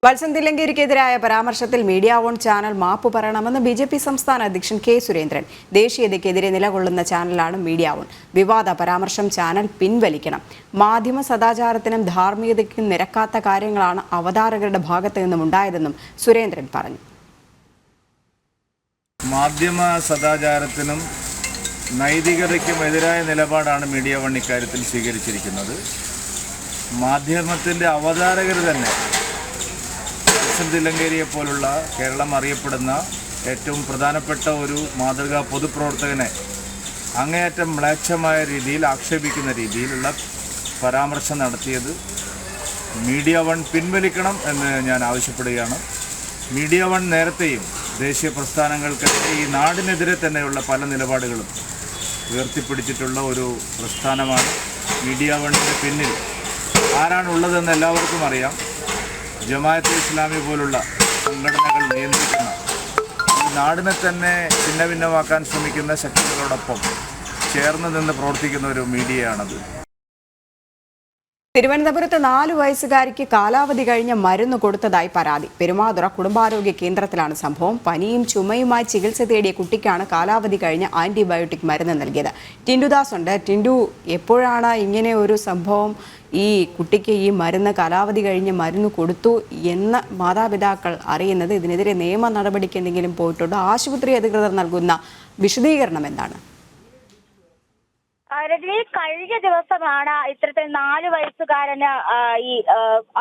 വത്സൻ തില്ലങ്കേരിക്കെതിരായ പരാമർശത്തിൽ media one channel മാപ്പ് പറയണമെന്ന് BJP. സംസ്ഥാന അധ്യക്ഷൻ കെ സുരേന്ദ്രൻ. ദേശീയതയ്ക്കെതിരെ നിലകൊള്ളുന്ന ചാനലാണ് മീഡിയ വൺ. വിവാദ പരാമർശം ചാനൽ പിൻവലിക്കണം. മാധ്യമ സദാചാരത്തിനും ധാർമ്മികതയ്ക്കും നിരക്കാത്ത കാര്യങ്ങളാണ് അവതാരകരുടെ ഭാഗത്തു നിന്നും ഉണ്ടായതെന്നും സുരേന്ദ്രൻ പറഞ്ഞു. മാധ്യമ സദാചാരത്തിനും നൈതികതയ്ക്കും എതിരായ നിലപാടാണ് മീഡിയ വൺ ഇക്കാര്യത്തിൽ സ്വീകരിച്ചിരിക്കുന്നത്. മാധ്യമത്തിൻ്റെ അവതാരകർ തന്നെ വത്സൻ തില്ലങ്കേരിയെ പോലുള്ള കേരളം അറിയപ്പെടുന്ന ഏറ്റവും പ്രധാനപ്പെട്ട ഒരു മാതൃകാ പൊതുപ്രവർത്തകനെ അങ്ങേയറ്റം മ്ലേച്ഛമായ രീതിയിൽ ആക്ഷേപിക്കുന്ന രീതിയിലുള്ള പരാമർശം നടത്തിയത് മീഡിയ വൺ പിൻവലിക്കണം എന്ന് ഞാൻ ആവശ്യപ്പെടുകയാണ്. മീഡിയ വൺ നേരത്തെയും ദേശീയ പ്രസ്ഥാനങ്ങൾക്കെതിരെ ഈ നാടിനെതിരെ തന്നെയുള്ള പല നിലപാടുകളും ഉയർത്തിപ്പിടിച്ചിട്ടുള്ള ഒരു പ്രസ്ഥാനമാണ്. മീഡിയ വണ്ണിന് പിന്നിൽ ആരാണുള്ളതെന്ന് എല്ലാവർക്കും അറിയാം. ജമാഅത്തെ ഇസ്ലാമി പോലുള്ള സംഘടനകൾ നിയന്ത്രിക്കുന്ന ഈ നാടിനെ തന്നെ ഭിന്നഭിന്നമാക്കാൻ ശ്രമിക്കുന്ന ശക്തികളോടൊപ്പം ചേർന്ന് നിന്ന് പ്രവർത്തിക്കുന്ന ഒരു മീഡിയയാണത്. തിരുവനന്തപുരത്ത് 4 വയസ്സുകാരിക്ക് കാലാവധി കഴിഞ്ഞ മരുന്ന് കൊടുത്തതായി പരാതി. പെരുമാതുറ കുടുംബാരോഗ്യ കേന്ദ്രത്തിലാണ് സംഭവം. പനിയും ചുമയുമായി ചികിത്സ തേടിയ കുട്ടിക്കാണ് കാലാവധി കഴിഞ്ഞ ആന്റിബയോട്ടിക് മരുന്ന് നൽകിയത്. ടിൻഡുദാസ് ഉണ്ട്. ടിൻഡു, എപ്പോഴാണ് ഇങ്ങനെ ഒരു സംഭവം, ഈ കുട്ടിക്ക് ഈ മരുന്ന് കാലാവധി കഴിഞ്ഞ് മരുന്ന് കൊടുത്തു എന്ന് മാതാപിതാക്കൾ അറിയുന്നത്? ഇതിനെതിരെ നിയമ നടപടിക്ക് എന്തെങ്കിലും പോയിട്ടുണ്ടോ? ആശുപത്രി അധികൃതർ നൽകുന്ന വിശദീകരണം എന്താണ്? രജനി, കഴിഞ്ഞ ദിവസമാണ് ഇത്തരത്തിൽ 4 വയസ്സുകാരന് ഈ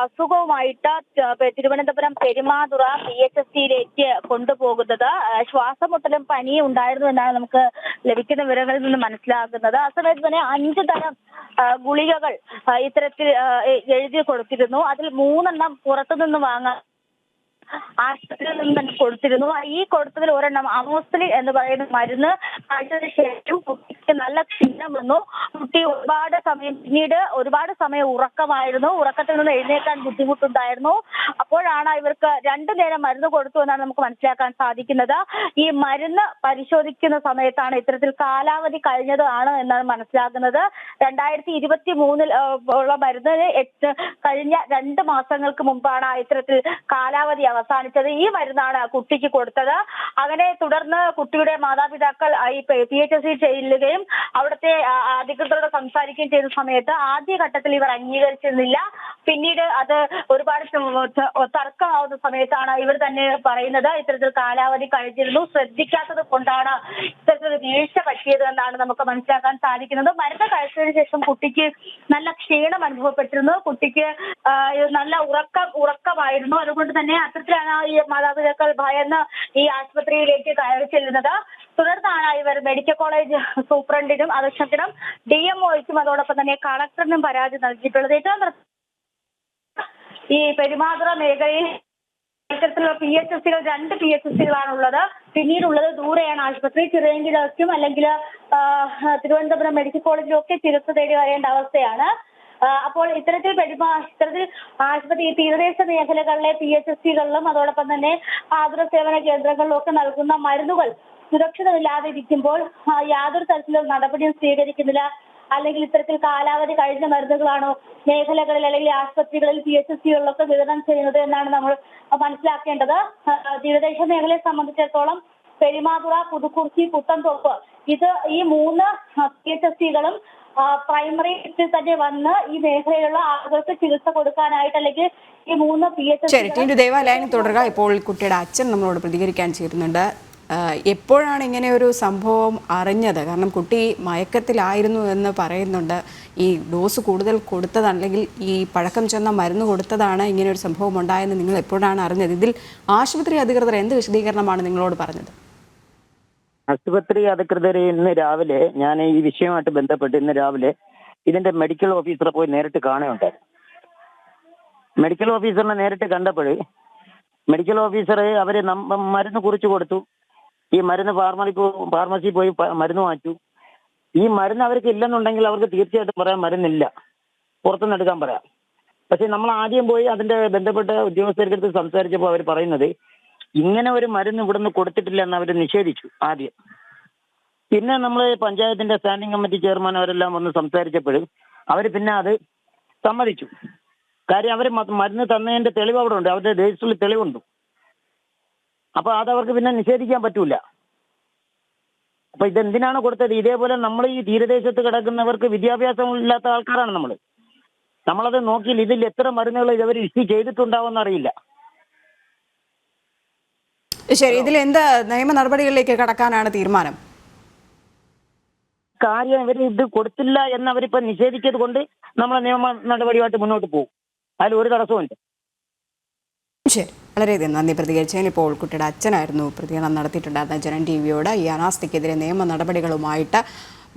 അസുഖവുമായിട്ട് തിരുവനന്തപുരം പെരുമാതുറ PHSCയിലേക്ക് കൊണ്ടുപോകുന്നത്. ശ്വാസമുട്ടലും പനിയും ഉണ്ടായിരുന്നു എന്നാണ് നമുക്ക് ലഭിക്കുന്ന വിവരങ്ങളിൽ നിന്ന് മനസ്സിലാക്കുന്നത്. ആ സമയത്ത് തന്നെ 5 തരം ഗുളികകൾ ഇത്തരത്തിൽ എഴുതി കൊടുത്തിരുന്നു. അതിൽ 3 എണ്ണം പുറത്തുനിന്ന് വാങ്ങാൻ ആശുപത്രിയിൽ നിന്ന് തന്നെ കൊടുത്തിരുന്നു. ഈ കൊടുത്തതിൽ ഒരെണ്ണം അമോസ്ലി എന്ന് പറയുന്ന മരുന്ന് കഴിച്ചതിന് ശേഷം കുട്ടിക്ക് നല്ല ക്ഷീണം വന്നു. കുട്ടി പിന്നീട് ഒരുപാട് സമയം ഉറക്കമായിരുന്നു. ഉറക്കത്തിൽ നിന്ന് എഴുന്നേൽക്കാൻ ബുദ്ധിമുട്ടുണ്ടായിരുന്നു. അപ്പോഴാണ് ഇവർക്ക് 2 നേരം മരുന്ന് കൊടുത്തു എന്നാണ് നമുക്ക് മനസ്സിലാക്കാൻ സാധിക്കുന്നത്. ഈ മരുന്ന് പരിശോധിക്കുന്ന സമയത്താണ് ഇത്തരത്തിൽ കാലാവധി കഴിഞ്ഞതാണ് എന്നാണ് മനസ്സിലാക്കുന്നത്. 2023 ഉള്ള മരുന്നിന് കഴിഞ്ഞ 2 മാസങ്ങൾക്ക് മുമ്പാണ് ഇത്തരത്തിൽ കാലാവധി അവസാനിച്ചത്. ഈ മരുന്നാണ് കുട്ടിക്ക് കൊടുത്തത്. അങ്ങനെ തുടർന്ന് കുട്ടിയുടെ മാതാപിതാക്കൾ ഈ PHSC ചെല്ലുകയും അവിടുത്തെ അധികൃതരോട് സംസാരിക്കുകയും ചെയ്ത സമയത്ത് ആദ്യഘട്ടത്തിൽ ഇവർ അംഗീകരിച്ചിരുന്നില്ല. പിന്നീട് അത് ഒരുപാട് തർക്കമാവുന്ന സമയത്താണ് ഇവർ തന്നെ പറയുന്നത് ഇത്തരത്തിൽ കാലാവധി കഴിഞ്ഞിരുന്നു, ശ്രദ്ധിക്കാത്തത് കൊണ്ടാണ് ഇത്തരത്തിൽ വീഴ്ച പറ്റിയത് എന്നാണ് നമുക്ക് മനസ്സിലാക്കാൻ സാധിക്കുന്നത്. മരുന്ന് കഴിച്ചതിന് ശേഷം കുട്ടിക്ക് നല്ല ക്ഷീണം അനുഭവപ്പെട്ടിരുന്നു. കുട്ടിക്ക് നല്ല ഉറക്കമായിരുന്നു. അതുകൊണ്ട് തന്നെ അത്തരത്തിലാണ് ഈ മാതാപിതാക്കൾ ഭയന്ന് ഈ ആശുപത്രിയിലേക്ക് കയറി ചെല്ലുന്നത്. തുടർന്നാണ് ഇവർ മെഡിക്കൽ കോളേജ് സൂപ്രണ്ടിനും അധ്യക്ഷത്തിനും DMOയ്ക്കും അതോടൊപ്പം തന്നെ കളക്ടറിനും പരാതി നൽകിയിട്ടുള്ളത്. ഏറ്റവും ഈ പെരുമാതുറ മേഖലയിൽ ഇത്തരത്തിലുള്ള PHSCകൾ 2 PHSCകളാണുള്ളത്. പിന്നീടുള്ളത് ദൂരെയാണ് ആശുപത്രി. ചിറയൻകീഴിലും അല്ലെങ്കിൽ തിരുവനന്തപുരം മെഡിക്കൽ കോളേജിലും ഒക്കെ ചികിത്സ തേടി വരേണ്ട അവസ്ഥയാണ്. അപ്പോൾ ഇത്തരത്തിൽ ആശുപത്രി തീരദേശ മേഖലകളിലെ PHSCകളിലും അതോടൊപ്പം തന്നെ ആതുര സേവന കേന്ദ്രങ്ങളിലും ഒക്കെ നൽകുന്ന മരുന്നുകൾ സുരക്ഷിതമില്ലാതെ ഇരിക്കുമ്പോൾ യാതൊരു തരത്തിലുള്ള നടപടിയും സ്വീകരിക്കുന്നില്ല. അല്ലെങ്കിൽ ഇത്തരത്തിൽ കാലാവധി കഴിഞ്ഞ മരുന്നുകളാണോ മേഖലകളിൽ അല്ലെങ്കിൽ ആശുപത്രികളിൽ PHSCകളിലൊക്കെ വിതരണം ചെയ്യുന്നത് എന്നാണ് നമ്മൾ മനസ്സിലാക്കേണ്ടത്. തീരദേശ മേഖലയെ സംബന്ധിച്ചിടത്തോളം പെരുമാതുറ, പുതുക്കുറിച്ചി, പുത്തൻതോപ്പ് ഈ 3 PHSCകളും പ്രൈമറി തന്നെ വന്ന് ഈ മേഖലയിലുള്ള ആളുകൾക്ക് ചികിത്സ കൊടുക്കാനായിട്ട് അല്ലെങ്കിൽ ഈ 3 PHSC ദേവാലയം തുടരുക. ഇപ്പോൾ കുട്ടിയുടെ അച്ഛൻ നമ്മളോട് പ്രതികരിക്കാൻ ചേരുന്നുണ്ട്. എപ്പോഴാണ് ഇങ്ങനെ ഒരു സംഭവം അറിഞ്ഞത്? കാരണം കുട്ടി മയക്കത്തിലായിരുന്നു എന്ന് പറയുന്നുണ്ട്. ഈ ഡോസ് കൂടുതൽ കൊടുത്തതാണ് അല്ലെങ്കിൽ ഈ പഴക്കം ചെന്ന മരുന്ന് കൊടുത്തതാണ് ഇങ്ങനെ ഒരു സംഭവം ഉണ്ടായെന്ന് നിങ്ങൾ എപ്പോഴാണ് അറിഞ്ഞത്? ഇതിൽ ആശുപത്രി അധികൃതർ എന്ത് വിശദീകരണമാണ് നിങ്ങളോട് പറഞ്ഞത്? ആശുപത്രി അധികൃതർ ഇന്ന് രാവിലെ, ഞാൻ ഈ വിഷയമായിട്ട് ബന്ധപ്പെട്ട് ഇന്ന് രാവിലെ ഇതിന്റെ മെഡിക്കൽ ഓഫീസറെ പോയി നേരിട്ട് കാണുകയുണ്ടായി. മെഡിക്കൽ ഓഫീസറിനെ നേരിട്ട് കണ്ടപ്പോൾ മെഡിക്കൽ ഓഫീസർ അവര് മരുന്ന് കുറിച്ച് കൊടുത്തു. ഈ മരുന്ന് ഫാർമസി പോയി മരുന്ന് വാങ്ങിച്ചു. ഈ മരുന്ന് അവർക്ക് ഇല്ലെന്നുണ്ടെങ്കിൽ അവർക്ക് തീർച്ചയായിട്ടും പറയാം മരുന്നില്ല, പുറത്തുനിന്ന് എടുക്കാൻ പറയാം. പക്ഷെ നമ്മൾ ആദ്യം പോയി അതിന്റെ ബന്ധപ്പെട്ട ഉദ്യോഗസ്ഥർക്ക് സംസാരിച്ചപ്പോൾ അവർ പറയുന്നത് ഇങ്ങനെ ഒരു മരുന്ന് ഇവിടുന്ന് കൊടുത്തിട്ടില്ല എന്ന് അവർ നിഷേധിച്ചു ആദ്യം. പിന്നെ നമ്മൾ പഞ്ചായത്തിന്റെ സ്റ്റാൻഡിംഗ് കമ്മിറ്റി ചെയർമാൻ അവരെല്ലാം വന്ന് സംസാരിച്ചപ്പോൾ അവർ പിന്നെ അത് സമ്മതിച്ചു. കാര്യം അവർ മരുന്ന് തന്നതിന്റെ തെളിവ് അവിടെ ഉണ്ട്, അവരുടെ രജിസ്റ്ററിൽ തെളിവുണ്ട്. അപ്പൊ അതവർക്ക് പിന്നെ നിഷേധിക്കാൻ പറ്റൂല. അപ്പൊ ഇതെന്തിനാണ് കൊടുത്തത്? ഇതേപോലെ നമ്മൾ ഈ തീരദേശത്ത് കിടക്കുന്നവർക്ക് വിദ്യാഭ്യാസം ഇല്ലാത്ത ആൾക്കാരാണ് നമ്മളത് നോക്കിയില്ല. ഇതിൽ എത്ര മരുന്നുകൾ ഇവർ ഇഷ്യൂ ചെയ്തിട്ടുണ്ടാവുമെന്ന് അറിയില്ല. ശരി, ഇതിൽ എന്ത് നിയമ നടപടികളിലേക്ക് കടക്കാനാണ് തീരുമാനം? കാര്യം ഇവർ ഇത് കൊടുത്തില്ല എന്നവരിപ്പോ നിഷേധിച്ചത് കൊണ്ട് നമ്മൾ നിയമ നടപടിയുമായിട്ട് മുന്നോട്ട് പോകും. അതിൽ ഒരു തടസ്സവുമില്ല. ശരി, വളരെയധികം നന്ദി പ്രതികരിച്ചതിന്. ഇപ്പോൾ കുട്ടിയുടെ അച്ഛനായിരുന്നു പ്രതികരണം നടത്തിയിട്ടുണ്ടായിരുന്ന ജനൻ ടിവിയോട്. ഈ അനാസ്ഥയ്ക്കെതിരെ നിയമ നടപടികളുമായിട്ട്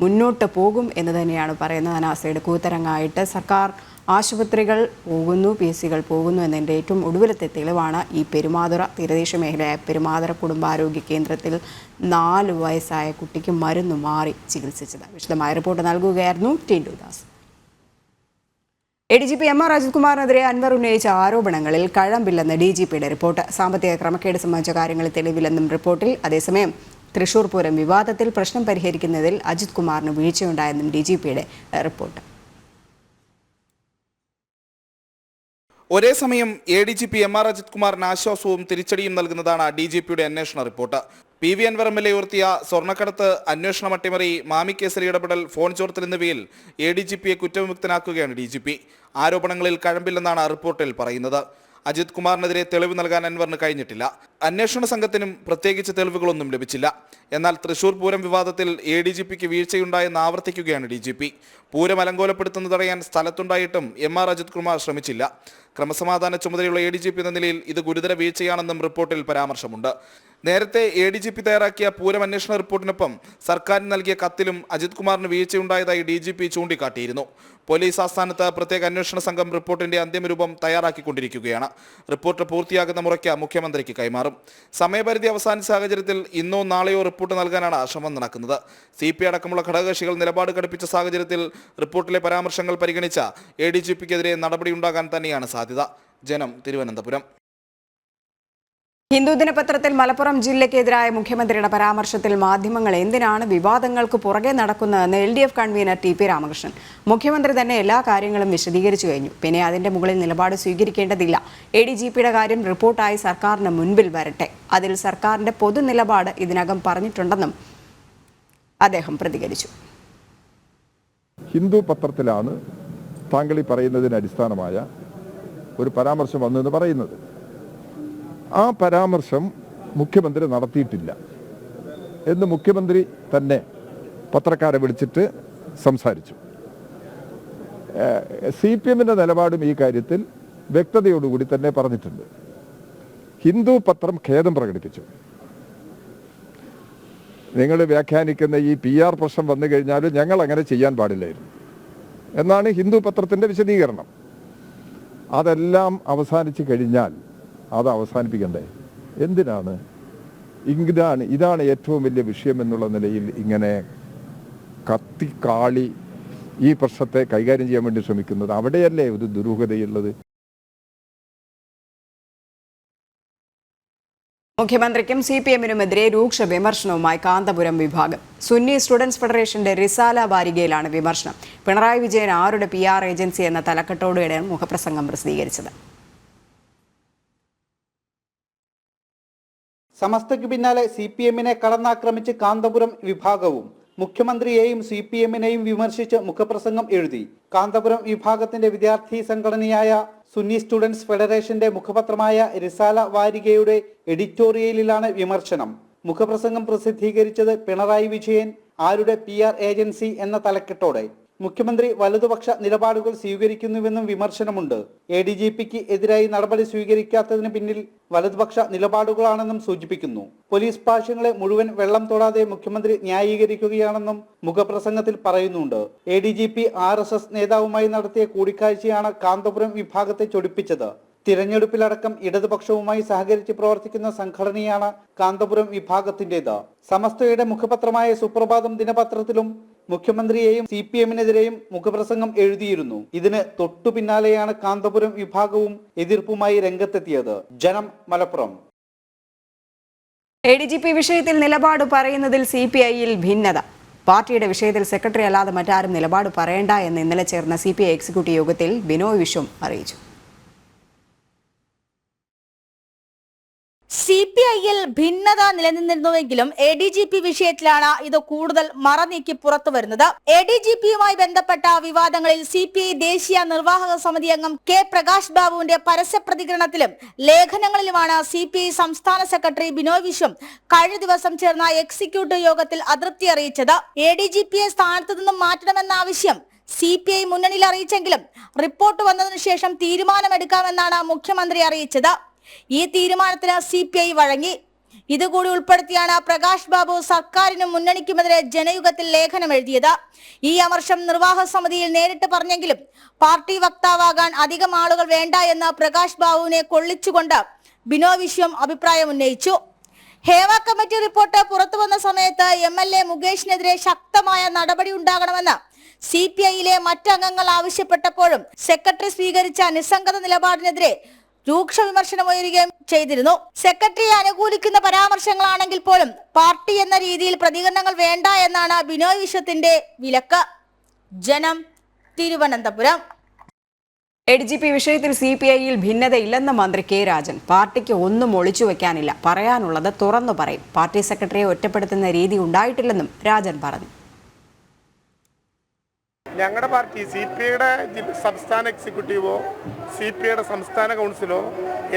മുന്നോട്ട് പോകും എന്ന് തന്നെയാണ് പറയുന്നത്. അനാസ്ഥയുടെ കൂത്തരങ്ങായിട്ട് സർക്കാർ ആശുപത്രികൾ പോകുന്നു, PSCകൾ പോകുന്നു എന്നതിൻ്റെ ഏറ്റവും ഒടുവിലത്തെ തെളിവാണ് ഈ പെരുമാതുറ തീരദേശ മേഖലയായ പെരുമാതുറ കുടുംബാരോഗ്യ കേന്ദ്രത്തിൽ 4 വയസ്സായ കുട്ടിക്ക് മരുന്ന് മാറി ചികിത്സിച്ചത്. വിശദമായ റിപ്പോർട്ട് നൽകുകയായിരുന്നു ടിൻഡു ദാസ്. ADGP MR അജിത് കുമാറിനെതിരെ അൻവർ ഉന്നയിച്ച ആരോപണങ്ങളിൽ കഴമ്പില്ലെന്ന് DGPയുടെ റിപ്പോർട്ട്. സാമ്പത്തിക ക്രമക്കേട് സംബന്ധിച്ച കാര്യങ്ങളിൽ തെളിവില്ലെന്നും റിപ്പോർട്ടിൽ. അതേസമയം തൃശൂർ പൂരം വിവാദത്തിൽ പ്രശ്നം പരിഹരിക്കുന്നതിൽ അജിത് കുമാറിന് വീഴ്ചയുണ്ടായെന്നും DGPയുടെ റിപ്പോർട്ട്. ഒരേ സമയം ADGP MR അജിത് കുമാറിന് ആശ്വാസവും തിരിച്ചടിയും നൽകുന്നതാണ് DGPയുടെ അന്വേഷണ റിപ്പോർട്ട്. PV അൻവർ MLA ഉയർത്തിയ സ്വർണ്ണക്കടത്ത്, അന്വേഷണം അട്ടിമറി, മാമിക്കേസിൽ ഇടപെടൽ, ഫോൺ ചോർത്തൽ എന്നിവയിൽ ADGPയെ കുറ്റവിമുക്തനാക്കുകയാണ് DGP. ആരോപണങ്ങളിൽ കഴമ്പില്ലെന്നാണ് റിപ്പോർട്ടിൽ പറയുന്നത്. അജിത് കുമാറിനെതിരെ തെളിവ് നൽകാൻ അൻവറിന് കഴിഞ്ഞിട്ടില്ല. അന്വേഷണ സംഘത്തിനും പ്രത്യേകിച്ച് തെളിവുകളൊന്നും ലഭിച്ചില്ല. എന്നാൽ തൃശൂർ പൂരം വിവാദത്തിൽ ADGPക്ക് വീഴ്ചയുണ്ടായെന്ന് ആവർത്തിക്കുകയാണ് DGP. പൂരം അലങ്കോലപ്പെടുത്തുന്നത് തടയാൻ സ്ഥലത്തുണ്ടായിട്ടും MR അജിത് കുമാർ ശ്രമിച്ചില്ല. ക്രമസമാധാന ചുമതലയുള്ള ADGP എന്ന നിലയിൽ ഇത് ഗുരുതര വീഴ്ചയാണെന്നും റിപ്പോർട്ടിൽ പരാമർശമുണ്ട്. നേരത്തെ ADGP തയ്യാറാക്കിയ പൂരം അന്വേഷണ റിപ്പോർട്ടിനൊപ്പം സർക്കാരിന് നൽകിയ കത്തിലും അജിത് കുമാറിന് വീഴ്ചയുണ്ടായതായി DGP ചൂണ്ടിക്കാട്ടിയിരുന്നു. പോലീസ് ആസ്ഥാനത്ത് പ്രത്യേക അന്വേഷണ സംഘം റിപ്പോർട്ടിന്റെ അന്തിമരൂപം തയ്യാറാക്കിക്കൊണ്ടിരിക്കുകയാണ്. റിപ്പോർട്ട് പൂർത്തിയാകുന്ന മുറയ്ക്ക് മുഖ്യമന്ത്രിക്ക് കൈമാറും. സമയപരിധി അവസാനിച്ച സാഹചര്യത്തിൽ ഇന്നോ നാളെയോ റിപ്പോർട്ട് നൽകാനാണ് ശ്രമം നടക്കുന്നത്. CP അടക്കമുള്ള ഘടകകക്ഷികൾ നിലപാട് ഘടിപ്പിച്ച സാഹചര്യത്തിൽ റിപ്പോർട്ടിലെ പരാമർശങ്ങൾ പരിഗണിച്ച ADGPക്കെതിരെ നടപടിയുണ്ടാകാൻ തന്നെയാണ് സാധ്യത. ജനം, തിരുവനന്തപുരം. ഹിന്ദു ദിനപത്രത്തിൽ മലപ്പുറം ജില്ലയ്ക്കെതിരായ മുഖ്യമന്ത്രിയുടെ പരാമർശത്തിൽ മാധ്യമങ്ങൾ എന്തിനാണ് വിവാദങ്ങൾക്ക് പുറകെ നടക്കുന്നതെന്ന് LDF കൺവീനർ TP രാമകൃഷ്ണൻ. മുഖ്യമന്ത്രി തന്നെ എല്ലാ കാര്യങ്ങളും വിശദീകരിച്ചു കഴിഞ്ഞു. പിന്നെ അതിന്റെ മുകളിൽ നിലപാട് സ്വീകരിക്കേണ്ടതില്ല. ADGPയുടെ കാര്യം റിപ്പോർട്ടായി സർക്കാരിന് മുൻപിൽ വരട്ടെ. അതിൽ സർക്കാരിന്റെ പൊതു നിലപാട് ഇതിനകം പറഞ്ഞിട്ടുണ്ടെന്നും അദ്ദേഹം പ്രതികരിച്ചു. ഹിന്ദു പത്രത്തിലാണ് താങ്കൾ ഈ പറയുന്നതിന് അടിസ്ഥാനമായ ഒരു പരാമർശം വന്നെന്ന് പറയുന്നത്. ആ പരാമർശം മുഖ്യമന്ത്രി നടത്തിയിട്ടില്ല എന്ന് മുഖ്യമന്ത്രി തന്നെ പത്രക്കാരെ വിളിച്ചിട്ട് സംസാരിച്ചു. CPMന്റെ നിലപാടും ഈ കാര്യത്തിൽ വ്യക്തതയോടുകൂടി തന്നെ പറഞ്ഞിട്ടുണ്ട്. ഹിന്ദു പത്രം ഖേദം പ്രകടിപ്പിച്ചു. നിങ്ങൾ വ്യാഖ്യാനിക്കുന്ന ഈ PR പ്രശ്നം വന്നു കഴിഞ്ഞാലും ഞങ്ങൾ അങ്ങനെ ചെയ്യാൻ പാടില്ലായിരുന്നു എന്നാണ് ഹിന്ദു പത്രത്തിൻ്റെ വിശദീകരണം. അതെല്ലാം അവസാനിച്ച് കഴിഞ്ഞാൽ അത് അവസാനിപ്പിക്കണ്ടേ? എന്തിനാണ് ഇതാണ് ഏറ്റവും വലിയ വിഷയം എന്നുള്ള നിലയിൽ ഇങ്ങനെ കത്തിക്കാളി ഈ പ്രശ്നത്തെ കൈകാര്യം ചെയ്യാൻ വേണ്ടി ശ്രമിക്കുന്നത്? അവിടെയല്ലേ ഒരു ദുരൂഹതയുള്ളത്? മുഖ്യമന്ത്രിക്കും CPMനുമെതിരെ രൂക്ഷ വിമർശനവുമായി കാന്തപുരം വിഭാഗം. സുന്നി സ്റ്റുഡൻസ് ഫെഡറേഷന്റെ റിസാല വാരികയിലാണ് വിമർശനം. പിണറായി വിജയൻ ആരുടെ PR ഏജൻസി എന്ന തലക്കെട്ടോടെയാണ് മുഖപ്രസംഗം പ്രസിദ്ധീകരിച്ചത്. സമസ്തയ്ക്ക് പിന്നാലെ CPMനെ കടന്നാക്രമിച്ച് കാന്തപുരം വിഭാഗവും മുഖ്യമന്ത്രിയെയും CPMനെയും വിമർശിച്ച് മുഖപ്രസംഗം എഴുതി. കാന്തപുരം വിഭാഗത്തിന്റെ വിദ്യാർത്ഥി സംഘടനയായ സുന്നി സ്റ്റുഡൻസ് ഫെഡറേഷന്റെ മുഖപത്രമായ റിസാല വാരികയുടെ എഡിറ്റോറിയലിലാണ് വിമർശനം. മുഖപ്രസംഗം പ്രസിദ്ധീകരിച്ചത് പിണറായി വിജയൻ ആരുടെ PR ഏജൻസി എന്ന തലക്കെട്ടോടെ. മുഖ്യമന്ത്രി വലതുപക്ഷ നിലപാടുകൾ സ്വീകരിക്കുന്നുവെന്നും വിമർശനമുണ്ട്. ADGPക്ക് എതിരായി നടപടി സ്വീകരിക്കാത്തതിന് പിന്നിൽ വലതുപക്ഷ നിലപാടുകളാണെന്നും സൂചിപ്പിക്കുന്നു. പോലീസ് ഭാഷ്യങ്ങളെ മുഴുവൻ വെള്ളം തൊടാതെ മുഖ്യമന്ത്രി ന്യായീകരിക്കുകയാണെന്നും മുഖപ്രസംഗത്തിൽ പറയുന്നുണ്ട്. ADGP RSS നേതാവുമായി നടത്തിയ കൂടിക്കാഴ്ചയാണ് കാന്തപുരം വിഭാഗത്തെ ചൊടിപ്പിച്ചത്. തിരഞ്ഞെടുപ്പിലടക്കം ഇടതുപക്ഷവുമായി സഹകരിച്ച് പ്രവർത്തിക്കുന്ന സംഘടനയാണ് കാന്തപുരം വിഭാഗത്തിന്റേത്. സമസ്തയുടെ മുഖപത്രമായ സുപ്രഭാതം ദിനപത്രത്തിലും മുഖ്യമന്ത്രിയെയും CPMനെതിരെയും മുഖപ്രസംഗം എഴുതിയിരുന്നു. ഇതിന് തൊട്ടു പിന്നാലെയാണ് കാന്തപുരം വിഭാഗവും എതിർപ്പുമായി രംഗത്തെത്തിയത്. ജനം, മലപ്പുറം. ADGP വിഷയത്തിൽ നിലപാട് പറയുന്നതിൽ CPIയിൽ ഭിന്നത. പാർട്ടിയുടെ വിഷയത്തിൽ സെക്രട്ടറി അല്ലാതെ മറ്റാരും നിലപാട് പറയേണ്ട എന്ന് ഇന്നലെ ചേർന്ന CPI എക്സിക്യൂട്ടീവ് യോഗത്തിൽ ബിനോയ് വിശ്വം അറിയിച്ചു. CPI-യിൽ ഭിന്നത നിലനിന്നിരുന്നുവെങ്കിലും ADGP വിഷയത്തിലാണ് ഇത് കൂടുതൽ മറനീക്കി പുറത്തു വരുന്നത്. ADGP-യുമായി ബന്ധപ്പെട്ട വിവാദങ്ങളിൽ CPI ദേശീയ നിർവാഹക സമിതി അംഗം K. പ്രകാശ് ബാബുവിന്റെ പരസ്യ പ്രതികരണത്തിലും ലേഖനങ്ങളിലുമാണ് CPI സംസ്ഥാന സെക്രട്ടറി ബിനോയ് വിശ്വം കഴിഞ്ഞ ദിവസം ചേർന്ന എക്സിക്യൂട്ടീവ് യോഗത്തിൽ അതൃപ്തി അറിയിച്ചത്. ADGP-യെ സ്ഥാനത്തു നിന്നും മാറ്റണമെന്ന ആവശ്യം CPI മുന്നണിയിൽ അറിയിച്ചെങ്കിലും റിപ്പോർട്ട് വന്നതിനു ശേഷം തീരുമാനമെടുക്കാമെന്നാണ് മുഖ്യമന്ത്രി അറിയിച്ചത്. ഈ തീരുമാനത്തിന് CPI വഴങ്ങി. ഇതുകൂടി ഉൾപ്പെടുത്തിയാണ് പ്രകാശ് ബാബു സർക്കാരിനും മുന്നണിക്കുമെതിരെ ജനയുഗത്തിൽ ലേഖനം എഴുതിയത്. ഈ അമർഷം നിർവാഹക സമിതിയിൽ നേരിട്ട് പറഞ്ഞെങ്കിലും പാർട്ടി വക്താവാകാൻ അധികം ആളുകൾ വേണ്ട എന്ന് പ്രകാശ് ബാബുവിനെ കൊള്ളിച്ചുകൊണ്ട് ബിനോയ് വിശ്വം അഭിപ്രായം ഉന്നയിച്ചു. ഹേവ കമ്മിറ്റി റിപ്പോർട്ട് പുറത്തു വന്ന സമയത്ത് MLA മുകേഷിനെതിരെ ശക്തമായ നടപടി ഉണ്ടാകണമെന്ന് CPI-യിലെ മറ്റംഗങ്ങൾ ആവശ്യപ്പെട്ടപ്പോഴും സെക്രട്ടറി സ്വീകരിച്ച നിസ്സംഗത നിലപാടിനെതിരെ രൂക്ഷ വിമർശനമുയരുകയും ചെയ്തിരുന്നു. സെക്രട്ടറിയെ അനുകൂലിക്കുന്ന പരാമർശങ്ങളാണെങ്കിൽ പോലും പാർട്ടി എന്ന രീതിയിൽ പ്രതികരണങ്ങൾ വേണ്ട എന്നാണ് ബിനോയ് വിശ്വത്തിന്റെ വിലക്ക്. ജനം, തിരുവനന്തപുരം. ADGP വിഷയത്തിൽ CPI-യിൽ ഭിന്നതയില്ലെന്ന് മന്ത്രി K. രാജൻ. പാർട്ടിക്ക് ഒന്നും ഒളിച്ചു വെക്കാനില്ല, പറയാനുള്ളത് തുറന്നു പറയും. പാർട്ടി സെക്രട്ടറിയെ ഒറ്റപ്പെടുത്തുന്ന രീതി ഉണ്ടായിട്ടില്ലെന്നും രാജൻ പറഞ്ഞു. ഞങ്ങളുടെ പാർട്ടി CPI-യുടെ സംസ്ഥാന എക്സിക്യൂട്ടീവോ CPI-യുടെ സംസ്ഥാന കൗൺസിലോ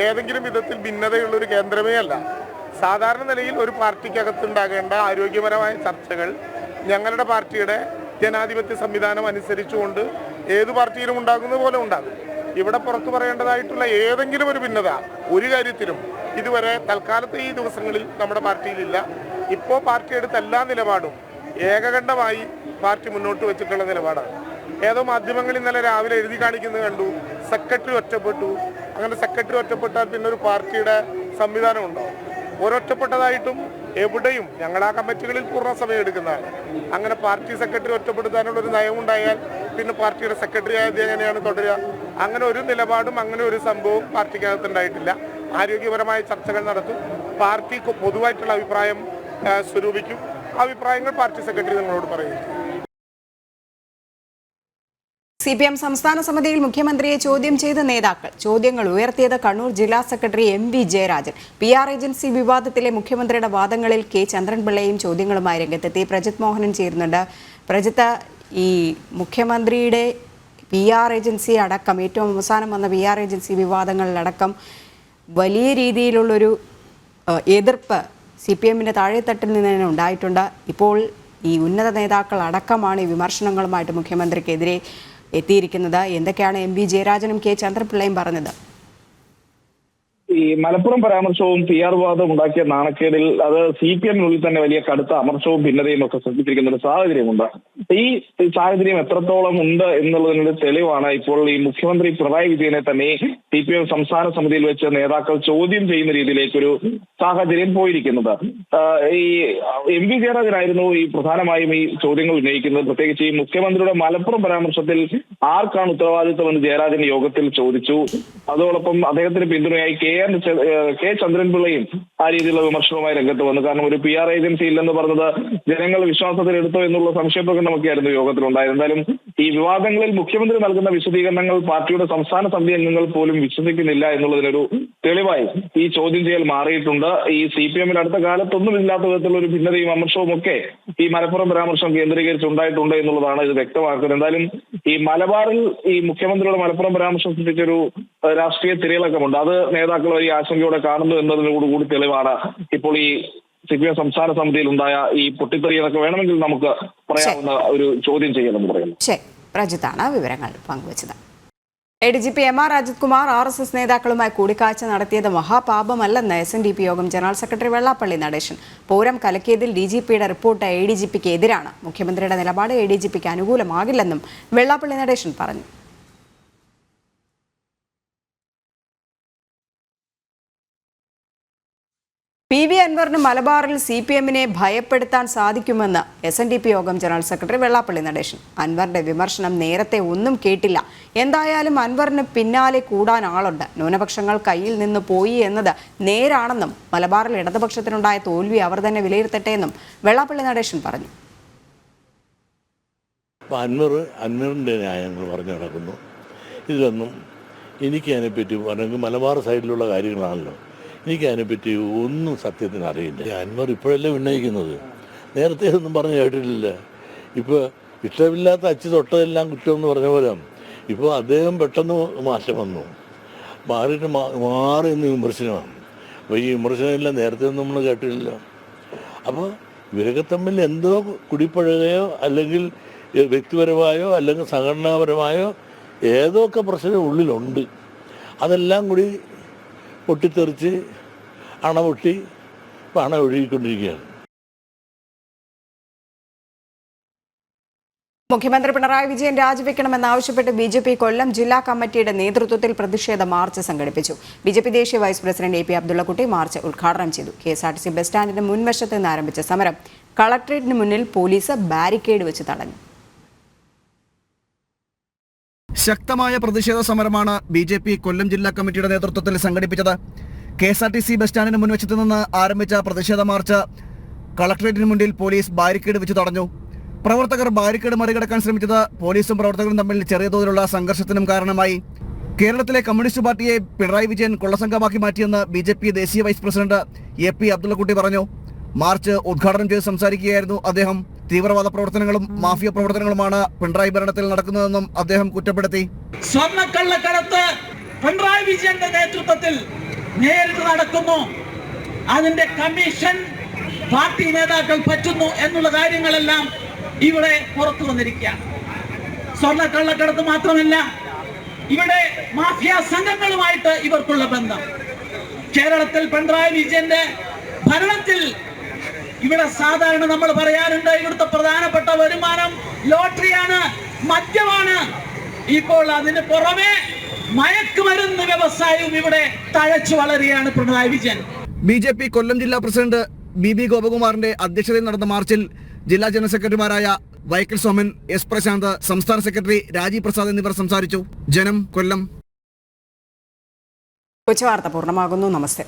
ഏതെങ്കിലും വിധത്തിൽ ഭിന്നതയുള്ളൊരു കേന്ദ്രമേ അല്ല. സാധാരണ നിലയിൽ ഒരു പാർട്ടിക്കകത്തുണ്ടാകേണ്ട ആരോഗ്യപരമായ ചർച്ചകൾ ഞങ്ങളുടെ പാർട്ടിയുടെ ജനാധിപത്യ സംവിധാനം അനുസരിച്ചുകൊണ്ട് ഏത് പാർട്ടിയിലും ഉണ്ടാകുന്ന പോലെ ഉണ്ടാകും. ഇവിടെ പുറത്തു പറയേണ്ടതായിട്ടുള്ള ഏതെങ്കിലും ഒരു ഭിന്നത ഒരു കാര്യത്തിലും ഇതുവരെ തൽക്കാലത്തെ ഈ ദിവസങ്ങളിൽ നമ്മുടെ പാർട്ടിയിലില്ല. ഇപ്പോൾ പാർട്ടി എടുത്ത എല്ലാ നിലപാടും ഏകകണ്ഠമായി പാർട്ടി മുന്നോട്ട് വെച്ചിട്ടുള്ള നിലപാടാണ്. ഏതോ മാധ്യമങ്ങൾ ഇന്നലെ രാവിലെ എഴുതി കാണിക്കുന്നത് കണ്ടു, സെക്രട്ടറി ഒറ്റപ്പെട്ടു. അങ്ങനെ സെക്രട്ടറി ഒറ്റപ്പെട്ടാൽ പിന്നെ ഒരു പാർട്ടിയുടെ സംവിധാനം ഉണ്ടോ? ഒരൊറ്റപ്പെട്ടതായിട്ടും എവിടെയും ഞങ്ങൾ ആ കമ്മിറ്റികളിൽ പൂർണ്ണ സമയം എടുക്കുന്നതാണ്. അങ്ങനെ പാർട്ടി സെക്രട്ടറി ഒറ്റപ്പെടുത്താനുള്ളൊരു നയമുണ്ടായാൽ പിന്നെ പാർട്ടിയുടെ സെക്രട്ടറി ആയത് എങ്ങനെയാണ് തുടരുക? അങ്ങനെ ഒരു നിലപാടും അങ്ങനെ ഒരു സംഭവവും പാർട്ടിക്കകത്തുണ്ടായിട്ടില്ല. ആരോഗ്യപരമായ ചർച്ചകൾ നടത്തും. പാർട്ടി പൊതുവായിട്ടുള്ള അഭിപ്രായം സ്വരൂപിക്കും. അഭിപ്രായങ്ങൾ പാർട്ടി സെക്രട്ടറി നിങ്ങളോട് പറയും. CPM സംസ്ഥാന സമിതിയിൽ മുഖ്യമന്ത്രിയെ ചോദ്യം ചെയ്ത നേതാക്കൾ. ചോദ്യങ്ങൾ ഉയർത്തിയത് കണ്ണൂർ ജില്ലാ secretary MV Jayarajan. PR agency വിവാദത്തിലെ മുഖ്യമന്ത്രിയുടെ വാദങ്ങളിൽ K. ചന്ദ്രൻപിള്ളയും ചോദ്യങ്ങളുമായി രംഗത്തെത്തി. പ്രജിത് മോഹനൻ ചേരുന്നുണ്ട്. പ്രജിത്ത്, ഈ മുഖ്യമന്ത്രിയുടെ PR ഏജൻസി അടക്കം, ഏറ്റവും അവസാനം വന്ന PR ഏജൻസി വിവാദങ്ങളിലടക്കം വലിയ രീതിയിലുള്ളൊരു എതിർപ്പ് CPM-ന്റെ താഴെത്തട്ടിൽ നിന്ന് തന്നെ ഉണ്ടായിട്ടുണ്ട്. ഇപ്പോൾ ഈ ഉന്നത നേതാക്കൾ അടക്കമാണ് ഈ വിമർശനങ്ങളുമായിട്ട് മുഖ്യമന്ത്രിക്കെതിരെ എത്തിയിരിക്കുന്നത്. എന്തൊക്കെയാണ് MV ജയരാജനും K. ചന്ദ്രപിള്ളയും പറഞ്ഞത്? ഈ മലപ്പുറം പരാമർശവും PR വാദവും ഉണ്ടാക്കിയ നാണക്കേടിൽ അത് CPM-നുള്ളിൽ തന്നെ വലിയ കടുത്ത അമർഷവും ഭിന്നതയും ഒക്കെ സൃഷ്ടിച്ചിരിക്കുന്ന ഒരു സാഹചര്യമുണ്ട്. ഈ സാഹചര്യം എത്രത്തോളം ഉണ്ട് എന്നുള്ളതിനൊരു തെളിവാണ് ഇപ്പോൾ ഈ മുഖ്യമന്ത്രി പിണറായി വിജയനെ തന്നെ CPM സംസ്ഥാന സമിതിയിൽ വെച്ച് നേതാക്കൾ ചോദ്യം ചെയ്യുന്ന രീതിയിലേക്കൊരു സാഹചര്യം പോയിരിക്കുന്നത്. ഈ MV ജയരാജനായിരുന്നു ഈ പ്രധാനമായും ഈ ചോദ്യങ്ങൾ ഉന്നയിക്കുന്നത്. പ്രത്യേകിച്ച് ഈ മുഖ്യമന്ത്രിയുടെ മലപ്പുറം പരാമർശത്തിൽ ആർക്കാണ് ഉത്തരവാദിത്വം എന്ന് ജയരാജൻ യോഗത്തിൽ ചോദിച്ചു. അതോടൊപ്പം അദ്ദേഹത്തിന് പിന്തുണയായി K. ചന്ദ്രൻപിള്ളയും ആ രീതിയിലുള്ള വിമർശനവുമായി രംഗത്ത് വന്നു. കാരണം ഒരു PR ഏജൻസി ഇല്ലെന്ന് പറഞ്ഞത് ജനങ്ങൾ വിശ്വാസത്തിലെടുത്തോ എന്നുള്ള സംശയപ്രകടനമൊക്കെയായിരുന്നു യോഗത്തിലുണ്ടായത്. എന്തായാലും ഈ വിവാദങ്ങളിൽ മുഖ്യമന്ത്രി നൽകുന്ന വിശദീകരണങ്ങൾ പാർട്ടിയുടെ സംസ്ഥാന സമിതി അംഗങ്ങൾ പോലും വിശ്വസിക്കുന്നില്ല എന്നുള്ളതിനൊരു തെളിവായി ഈ ചോദ്യം ചെയ്യൽ മാറിയിട്ടുണ്ട്. ഈ CPM-ൽ അടുത്ത കാലത്തൊന്നും ഇല്ലാത്ത വിധത്തിലുള്ള ഒരു ഭിന്നതയും അമർഷവും ഒക്കെ ഈ മലപ്പുറം പരാമർശം കേന്ദ്രീകരിച്ചുണ്ടായിട്ടുണ്ട് എന്നുള്ളതാണ് ഇത് വ്യക്തമാക്കുന്നത്. എന്തായാലും ഈ മലബാറിൽ ഈ മുഖ്യമന്ത്രിയുടെ മലപ്പുറം പരാമർശം സൃഷ്ടിച്ചൊരു രാഷ്ട്രീയ തിരയിളക്കമുണ്ട്. അത് നേതാക്കൾ വലിയ ആശങ്കയോടെ കാണുന്നു എന്നതിനോടുകൂടി തെളിവാണ് ഇപ്പോൾ ഈ CPM സംസ്ഥാന സമിതിയിൽ ഉണ്ടായ ഈ പൊട്ടിത്തെറി എന്നൊക്കെ വേണമെങ്കിൽ നമുക്ക് പറയാവുന്ന ഒരു ചോദ്യം ചെയ്യണമെന്ന് പറയുന്നു. ശരി, പ്രജിത്താണ് വിവരങ്ങൾ പങ്കുവച്ചത്. ADGP MR Ajith Kumar RSS നേതാക്കളുമായി കൂടിക്കാഴ്ച നടത്തിയത് മഹാപാപമല്ലെന്ന് SNDP യോഗം ജനറൽ സെക്രട്ടറി വെള്ളാപ്പള്ളി നടേശൻ. പൂരം കലക്കിയതിൽ DGP-യുടെ റിപ്പോർട്ട് ADGP-ക്ക് എതിരാണ്. മുഖ്യമന്ത്രിയുടെ നിലപാട് ADGP-ക്ക് അനുകൂലമാകില്ലെന്നും വെള്ളാപ്പള്ളി നടേശൻ പറഞ്ഞു. PV അൻവറിന് മലബാറിൽ CPM-നെ ഭയപ്പെടുത്താൻ സാധിക്കുമെന്ന് SNDP യോഗം ജനറൽ സെക്രട്ടറി വെള്ളാപ്പള്ളി നടേശൻ. അൻവറിന്റെ വിമർശനം നേരത്തെ ഒന്നും കേട്ടില്ല. എന്തായാലും അൻവറിന് പിന്നാലെ കൂടാൻ ആളുണ്ട്. ന്യൂനപക്ഷങ്ങൾ കയ്യിൽ നിന്ന് പോയി എന്നത് നേരാണെന്നും മലബാറിൽ ഇടതുപക്ഷത്തിനുണ്ടായ തോൽവി അവർ തന്നെ വിലയിരുത്തട്ടെ എന്നും വെള്ളാപ്പള്ളി നടേശൻ പറഞ്ഞു. അൻവറിൻ്റെ ന്യായങ്ങൾ പറഞ്ഞു നടക്കുന്നു. ഇതിലൊന്നും എനിക്ക് അതിനെപ്പറ്റി അല്ലെങ്കിൽ മലബാർ സൈഡിലുള്ള കാര്യങ്ങളാണല്ലോ. എനിക്ക് അതിനെപ്പറ്റി ഒന്നും സത്യത്തിന് അറിയില്ല. അൻവർ ഇപ്പോഴല്ലേ ഉന്നയിക്കുന്നത്, നേരത്തെ ഒന്നും പറഞ്ഞു കേട്ടിട്ടില്ല. ഇപ്പോൾ ഇഷ്ടമില്ലാത്ത അച്ചു തൊട്ടതെല്ലാം കുറ്റമെന്ന് പറഞ്ഞ പോലെ ഇപ്പോൾ അദ്ദേഹം പെട്ടെന്ന് മാറ്റം വന്നു, മാറിയിട്ട് മാറി എന്ന് വിമർശനമാണ്. അപ്പോൾ ഈ വിമർശനമെല്ലാം നേരത്തെ ഒന്നും നമ്മൾ കേട്ടിട്ടില്ല. അപ്പോൾ ഇവരൊക്കെ തമ്മിൽ എന്തോ കുടിപ്പഴകയോ അല്ലെങ്കിൽ വ്യക്തിപരമായോ അല്ലെങ്കിൽ സംഘടനാപരമായോ ഏതൊക്കെ പ്രശ്നം ഉള്ളിലുണ്ട്. അതെല്ലാം കൂടി പൊട്ടിത്തെറിച്ച് അണപൊട്ടി പണം ഒഴുകിക്കൊണ്ടിരിക്കുകയാണ്. മുഖ്യമന്ത്രി പിണറായി വിജയൻ രാജിവെക്കണമെന്നാവശ്യപ്പെട്ട് BJP കൊല്ലം ജില്ലാ കമ്മിറ്റിയുടെ നേതൃത്വത്തിൽ പ്രതിഷേധ മാർച്ച് സംഘടിപ്പിച്ചു. BJP ദേശീയ vice president AP Abdullakutty march ഉദ്ഘാടനം ചെയ്തു. KSRTC ബസ് സ്റ്റാൻഡിന് മുൻവശത്ത് നിന്ന് ആരംഭിച്ച സമരം കളക്ടറേറ്റിന് മുന്നിൽ പോലീസ് ബാരിക്കേഡ് വെച്ച് തടഞ്ഞു. ശക്തമായ പ്രതിഷേധ സമരമാണ് BJP കൊല്ലം ജില്ലാ കമ്മിറ്റിയുടെ നേതൃത്വത്തിൽ സംഘടിപ്പിച്ചത്. KSRTC ബസ് സ്റ്റാൻഡിന് മുൻവശത്ത് നിന്ന് ആരംഭിച്ച പ്രതിഷേധ മാർച്ച് കളക്ടറേറ്റിന് മുന്നിൽ പോലീസ് ബാരിക്കേഡ് വെച്ച് തടഞ്ഞു. പ്രവർത്തകർ ബാരിക്കേഡ് മറികടക്കാൻ ശ്രമിച്ചത് പോലീസും പ്രവർത്തകരും തമ്മിൽ ചെറിയ തോതിലുള്ള സംഘർഷത്തിനും കാരണമായി. കേരളത്തിലെ കമ്മ്യൂണിസ്റ്റ് പാർട്ടിയെ പിണറായി വിജയൻ കൊള്ളസംഘമാക്കി മാറ്റിയെന്ന് BJP ദേശീയ വൈസ് പ്രസിഡന്റ് AP അബ്ദുള്ളക്കുട്ടി പറഞ്ഞു. മാർച്ച് ഉദ്ഘാടനം ചെയ്ത് സംസാരിക്കുകയായിരുന്നു അദ്ദേഹം. തീവ്രവാദ പ്രവർത്തനങ്ങളും മാഫിയ പ്രവർത്തനങ്ങളുമാണ് പിണറായി ഭരണത്തിൽ നടക്കുന്നതെന്നും അദ്ദേഹം കുറ്റപ്പെടുത്തി. സ്വർണ്ണക്കള്ളക്കടത്ത് പിണറായി വിജയന്റെ നേതൃത്വത്തിൽ നേരിട്ട് നടക്കുന്നു, അതിന്റെ കമ്മീഷൻ പാർട്ടി നേതാക്കൾ പറ്റുന്നു എന്നുള്ള കാര്യങ്ങളെല്ലാം ഇവിടെ പുറത്തു വന്നിരിക്കുകയാണ്. സ്വർണ്ണക്കള്ളക്കടത്ത് മാത്രമല്ല, ഇവിടെ മാഫിയ സംഘങ്ങളുമായിട്ട് ഇവർക്കുള്ള ബന്ധം. കേരളത്തിൽ പിണറായി വിജയന്റെ ഭരണത്തിൽ ഇവിടെ സാധാരണ നമ്മൾ പറയാറുണ്ട്, ഇവിടുത്തെ പ്രധാനപ്പെട്ട വരുമാനം ലോട്ടറിയാണ്, മദ്യമാണ്. ഇപ്പോൾ അതിന് പുറമെ മയക്കുമരുന്ന് വ്യവസായവും ഇവിടെ തഴച്ചു വളരുകയാണ് പിണറായി വിജയൻ. BJP കൊല്ലം ജില്ലാ പ്രസിഡന്റ് BB ഗോപകുമാറിന്റെ അധ്യക്ഷതയിൽ നടന്ന മാർച്ചിൽ ജില്ലാ ജനറൽ സെക്രട്ടറിമാരായ വൈക്കൽ സോമൻ, S പ്രശാന്ത്, സംസ്ഥാന സെക്രട്ടറി രാജീവ് പ്രസാദ് എന്നിവർ സംസാരിച്ചു. ജനം, കൊല്ലം. ഉച്ചവാർത്ത പൂർണ്ണമാകുന്നു. നമസ്തേ.